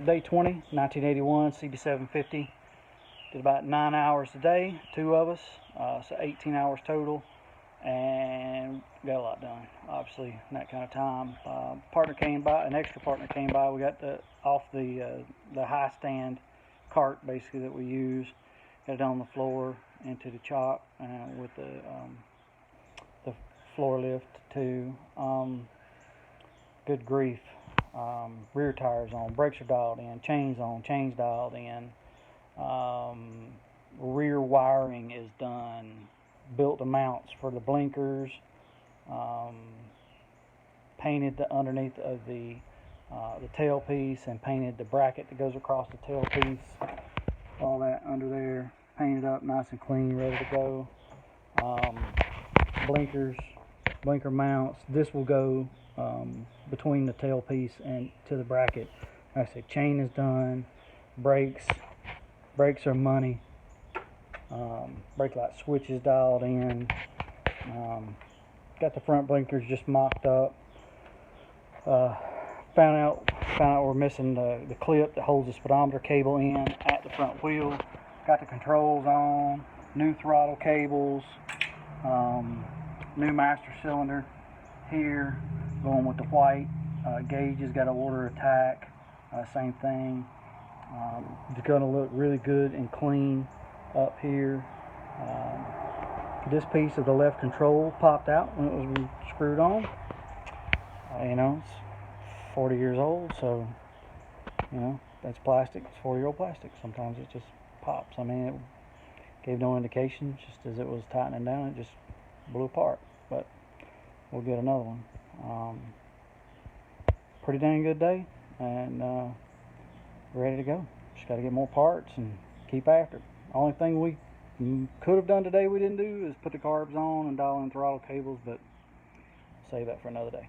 Day 20, 1981, CB750. Did about 9 hours a day, 2 of us, so 18 hours total, and got a lot done, obviously, in that kind of time. Partner came by, an extra partner came by. We got off the high stand cart, basically, that we use, got it on the floor into the chop with the floor lift too. Good grief. Rear tires on, brakes are dialed in, chains on, chains dialed in. Rear wiring is done. Built the mounts for the blinkers. Painted the underneath of the tailpiece and painted the bracket that goes across the tailpiece. All that under there, painted up nice and clean, ready to go. Blinkers, blinker mounts. This will go between the tailpiece and to the bracket. Like I said, chain is done. Brakes are money. Brake light switches dialed in. Got the front blinkers just mocked up. Found out we're missing the clip that holds the speedometer cable in at the front wheel. Got the controls on. New throttle cables. New master cylinder here, going with the white gauges. Got to order a tack, same thing. It's going to look really good and clean up here. This piece of the left control popped out when it was screwed on. You know, it's 40 years old, so you know that's plastic. It's 40-year-old plastic. Sometimes it just pops. I mean, it gave no indication. Just as it was tightening down, it just blew apart. But we'll get another one. Pretty dang good day, and ready to go. Just got to get more parts and keep after it. Only thing we could have done today we didn't do is put the carbs on and dial in throttle cables, but save that for another day.